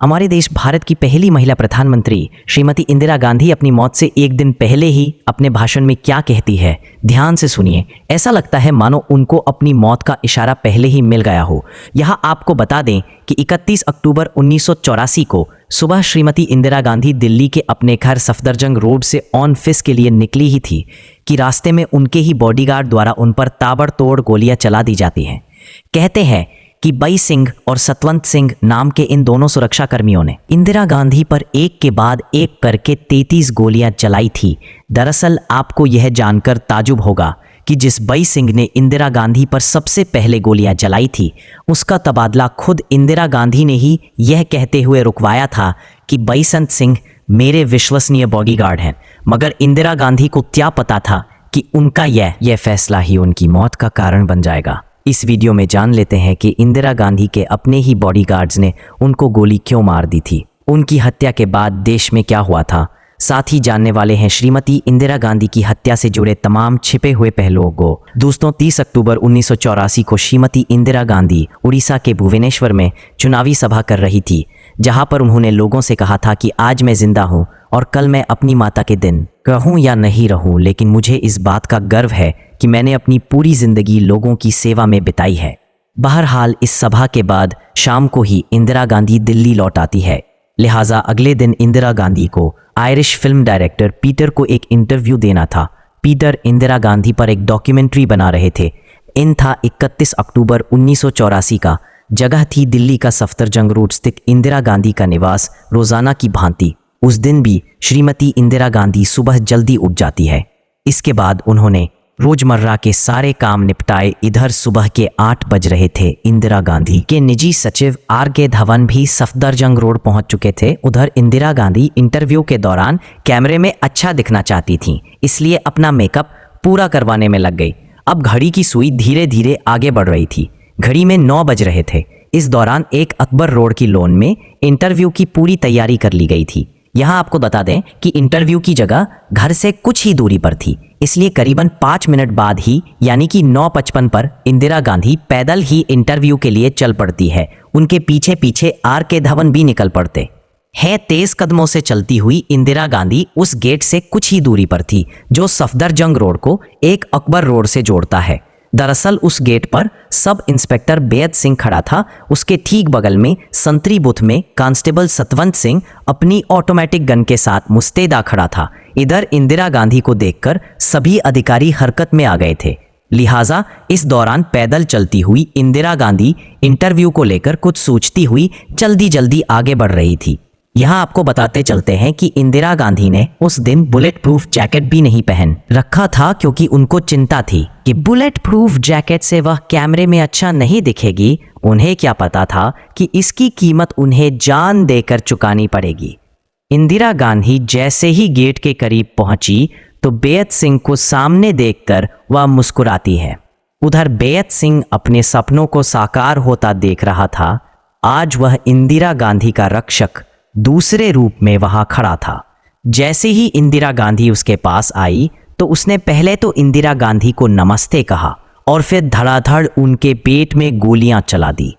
हमारे देश भारत की पहली महिला प्रधानमंत्री श्रीमती इंदिरा गांधी अपनी मौत से एक दिन पहले ही अपने भाषण में क्या कहती है, ध्यान से सुनिए। ऐसा लगता है मानो उनको अपनी मौत का इशारा पहले ही मिल गया हो। यहाँ आपको बता दें कि 31 अक्टूबर 1984 को सुबह श्रीमती इंदिरा गांधी दिल्ली के अपने घर सफदरजंग रोड से ऑफिस के लिए निकली ही थी कि रास्ते में उनके ही बॉडीगार्ड द्वारा उन पर ताबड़तोड़ गोलियां चला दी जाती हैं। कहते हैं कि बई सिंह और सतवंत सिंह नाम के इन दोनों सुरक्षा कर्मियों ने इंदिरा गांधी पर एक के बाद एक करके 33 गोलियां चलाई थी। दरअसल आपको यह जानकर ताजुब होगा कि जिस बई सिंह ने इंदिरा गांधी पर सबसे पहले गोलियां चलाई थी, उसका तबादला खुद इंदिरा गांधी ने ही यह कहते हुए रुकवाया था कि बईसंत सिंह मेरे विश्वसनीय बॉडीगार्ड हैं। मगर इंदिरा गांधी को क्या पता था कि उनका यह फैसला ही उनकी मौत का कारण बन जाएगा। इस वीडियो में जान लेते हैं कि इंदिरा गांधी के अपने ही बॉडीगार्ड्स ने उनको गोली क्यों मार दी थी, उनकी हत्या के बाद देश में क्या हुआ था। साथ ही जानने वाले हैं श्रीमती इंदिरा गांधी की हत्या से जुड़े तमाम छिपे हुए पहलुओं को। दोस्तों, 30 अक्टूबर 1984 को श्रीमती इंदिरा गांधी उड़ीसा के भुवनेश्वर में चुनावी सभा कर रही थी, जहां पर उन्होंने लोगों से कहा था कि आज मैं जिंदा हूं और कल मैं अपनी माता के दिन रहूं या नहीं रहूं, लेकिन मुझे इस बात का गर्व है कि मैंने अपनी पूरी जिंदगी लोगों की सेवा में बिताई है। बहरहाल इस सभा के बाद शाम को ही इंदिरा गांधी दिल्ली लौट आती है। लिहाजा अगले दिन इंदिरा गांधी को आयरिश फिल्म डायरेक्टर पीटर को एक इंटरव्यू देना था। पीटर इंदिरा गांधी पर एक डॉक्यूमेंट्री बना रहे थे। इन था 31 अक्टूबर 1984 का। जगह थी दिल्ली का सफदरजंग रोड स्थित इंदिरा गांधी का निवास। रोजाना की भांति उस दिन भी श्रीमती इंदिरा गांधी सुबह जल्दी उठ जाती है। इसके बाद उन्होंने रोजमर्रा के सारे काम निपटाए। इधर सुबह के 8 बज रहे थे। इंदिरा गांधी के निजी सचिव R.K. धवन भी सफदरजंग रोड पहुंच चुके थे। उधर इंदिरा गांधी इंटरव्यू के दौरान कैमरे में अच्छा दिखना चाहती थीं, इसलिए अपना मेकअप पूरा करवाने में लग गई। अब घड़ी की सुई धीरे धीरे आगे बढ़ रही थी। घड़ी में 9 बज रहे थे। इस दौरान एक अकबर रोड की लॉन में इंटरव्यू की पूरी तैयारी कर ली गई थी। यहाँ आपको बता दें कि इंटरव्यू की जगह घर से कुछ ही दूरी पर थी, इसलिए करीबन 5 मिनट बाद ही यानी कि 9:55 पर इंदिरा गांधी पैदल ही इंटरव्यू के लिए चल पड़ती है। उनके पीछे पीछे R.K. धवन भी निकल पड़ते हैं। तेज कदमों से चलती हुई इंदिरा गांधी उस गेट से कुछ ही दूरी पर थी जो सफदरजंग रोड को एक अकबर रोड से जोड़ता है। दरअसल उस गेट पर सब इंस्पेक्टर बेयत सिंह खड़ा था। उसके ठीक बगल में संतरी बूथ में कांस्टेबल सतवंत सिंह अपनी ऑटोमेटिक गन के साथ मुस्तैदा खड़ा था। इधर इंदिरा गांधी को देखकर सभी अधिकारी हरकत में आ गए थे। लिहाजा इस दौरान पैदल चलती हुई इंदिरा गांधी इंटरव्यू को लेकर कुछ सोचती हुई जल्दी जल्दी आगे बढ़ रही थी। यहाँ आपको बताते चलते हैं कि इंदिरा गांधी ने उस दिन बुलेट प्रूफ जैकेट भी नहीं पहन रखा था, क्योंकि उनको चिंता थी कि बुलेट प्रूफ जैकेट से वह कैमरे में अच्छा नहीं दिखेगी। उन्हें क्या पता था कि इसकी कीमत उन्हें जान देकर चुकानी पड़ेगी। इंदिरा गांधी जैसे ही गेट के करीब पहुंची तो बेयत सिंह को सामने देखकर वह मुस्कुराती है। उधर बेयत सिंह अपने सपनों को साकार होता देख रहा था। आज वह इंदिरा गांधी का रक्षक दूसरे रूप में वहां खड़ा था। जैसे ही इंदिरा गांधी उसके पास आई तो उसने पहले तो इंदिरा गांधी को नमस्ते कहा और फिर धड़ाधड़ उनके पेट में गोलियां चला दी।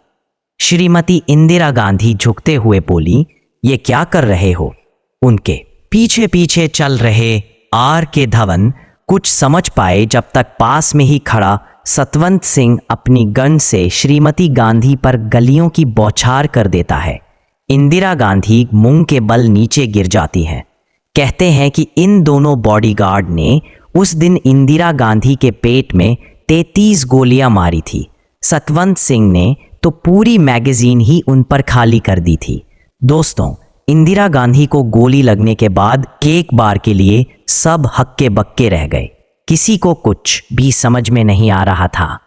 श्रीमती इंदिरा गांधी झुकते हुए बोली, ये क्या कर रहे हो? उनके पीछे पीछे चल रहे R.K. धवन कुछ समझ पाए जब तक पास में ही खड़ा सतवंत सिंह अपनी गन से श्रीमती गांधी पर गलियों की बौछार कर देता है। इंदिरा गांधी मुंह के बल नीचे गिर जाती है। कहते हैं कि इन दोनों बॉडीगार्ड ने उस दिन इंदिरा गांधी के पेट में 33 गोलियां मारी थी। सतवंत सिंह ने तो पूरी मैगजीन ही उन पर खाली कर दी थी। दोस्तों, इंदिरा गांधी को गोली लगने के बाद एक बार के लिए सब हक्के बक्के रह गए। किसी को कुछ भी समझ में नहीं आ रहा था।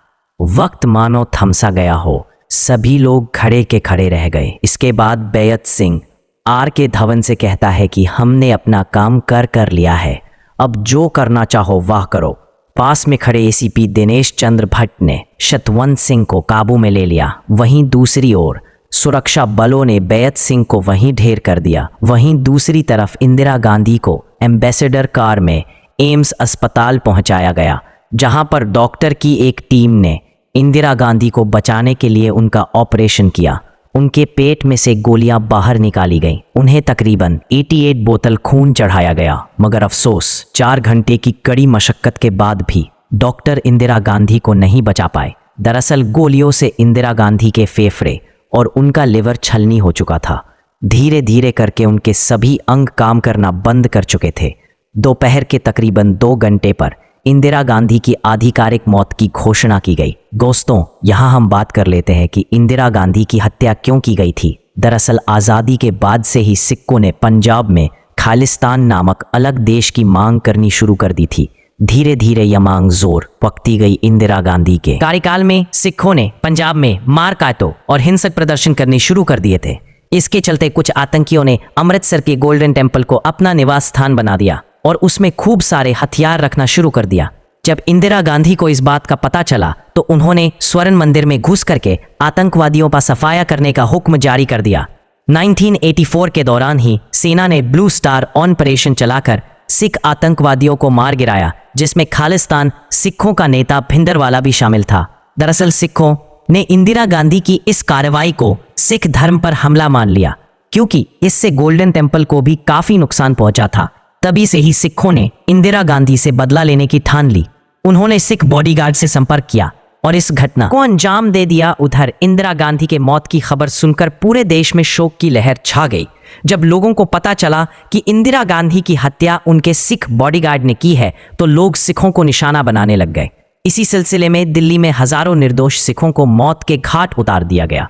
वक्त मानो थमसा गया हो। सभी लोग खड़े के खड़े रह गए। इसके बाद बेयत सिंह R.K. धवन से कहता है कि हमने अपना काम कर लिया है, अब जो करना चाहो वाह करो। पास में खड़े ACP दिनेश चंद्र भट्ट ने सतवंत सिंह को काबू में ले लिया। वहीं दूसरी ओर सुरक्षा बलों ने बेयत सिंह को वहीं ढेर कर दिया। वहीं दूसरी तरफ इंदिरा गांधी को एम्बेसडर कार में एम्स अस्पताल पहुंचाया गया, जहां पर डॉक्टर की एक टीम ने इंदिरा गांधी को बचाने के लिए उनका ऑपरेशन किया। उनके पेट में से गोलियां बाहर निकाली गईं। उन्हें तकरीबन 88 बोतल खून चढ़ाया गया, मगर अफसोस 4 घंटे की कड़ी मशक्कत के बाद भी डॉक्टर इंदिरा गांधी को नहीं बचा पाए। दरअसल गोलियों से इंदिरा गांधी के फेफड़े और उनका लिवर छलनी हो चुका था। धीरे धीरे करके उनके सभी अंग काम करना बंद कर चुके थे। दोपहर के तकरीबन 2 घंटे पर इंदिरा गांधी की आधिकारिक मौत की घोषणा की गई। दोस्तों, यहाँ हम बात कर लेते हैं कि इंदिरा गांधी की हत्या क्यों की गई थी। दरअसल आज़ादी के बाद से ही सिखों ने पंजाब में खालिस्तान नामक अलग देश की मांग करनी शुरू कर दी थी। धीरे धीरे यह मांग जोर पकती गई। इंदिरा गांधी के कार्यकाल में सिखों ने पंजाब में मार काटों और हिंसक प्रदर्शन करने शुरू कर दिए थे। इसके चलते कुछ आतंकियों ने अमृतसर के गोल्डन टेम्पल को अपना निवास स्थान बना दिया और उसमें खूब सारे हथियार रखना शुरू कर दिया। जब इंदिरा गांधी को इस बात का पता चला तो उन्होंने स्वर्ण मंदिर में घुस करके आतंकवादियों पर सफाया करने का हुक्म जारी कर दिया। 1984 के दौरान ही सेना ने ब्लू स्टार ऑपरेशन चलाकर सिख आतंकवादियों को मार गिराया, जिसमें खालिस्तान सिखों का नेता भिंडरवाला भी शामिल था। दरअसल सिखों ने इंदिरा गांधी की इस कार्रवाई को सिख धर्म पर हमला मान लिया, क्योंकि इससे गोल्डन टेम्पल को भी काफी नुकसान पहुंचा था। तभी से ही सिखों ने इंदिरा गांधी से बदला लेने की ठान ली। उन्होंने सिख बॉडीगार्ड से संपर्क किया और इस घटना को अंजाम दे दिया। उधर इंदिरा गांधी के मौत की खबर सुनकर पूरे देश में शोक की लहर छा गई। जब लोगों को पता चला कि इंदिरा गांधी की हत्या उनके सिख बॉडीगार्ड ने की है तो लोग सिखों को निशाना बनाने लग गए। इसी सिलसिले में दिल्ली में हजारों निर्दोष सिखों को मौत के घाट उतार दिया गया।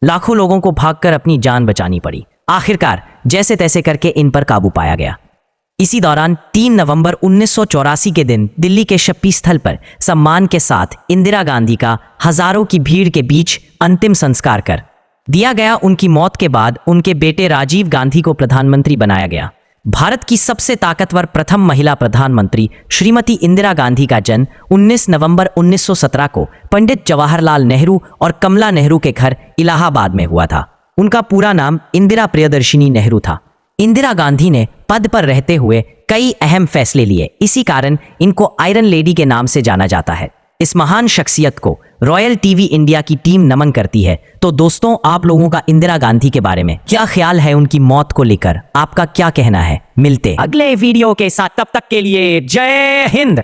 लाखों लोगों को भागकर अपनी जान बचानी पड़ी। आखिरकार जैसे तैसे करके इन पर काबू पाया गया। इसी दौरान 3 नवंबर 1984 के दिन दिल्ली के शक्ति स्थल पर सम्मान के साथ इंदिरा गांधी का हजारों की भीड़ के बीच अंतिम संस्कार कर दिया गया। उनकी मौत के बाद उनके बेटे राजीव गांधी को प्रधानमंत्री बनाया गया। भारत की सबसे ताकतवर प्रथम महिला प्रधानमंत्री श्रीमती इंदिरा गांधी का जन्म 19 नवंबर 1917 को पंडित जवाहरलाल नेहरू और कमला नेहरू के घर इलाहाबाद में हुआ था। उनका पूरा नाम इंदिरा प्रियदर्शिनी नेहरू था। इंदिरा गांधी ने पद पर रहते हुए कई अहम फैसले लिए। इसी कारण इनको आयरन लेडी के नाम से जाना जाता है। इस महान शख्सियत को रॉयल टीवी इंडिया की टीम नमन करती है। तो दोस्तों, आप लोगों का इंदिरा गांधी के बारे में क्या ख्याल है? उनकी मौत को लेकर आपका क्या कहना है? मिलते अगले वीडियो के साथ, तब तक के लिए जय हिंद।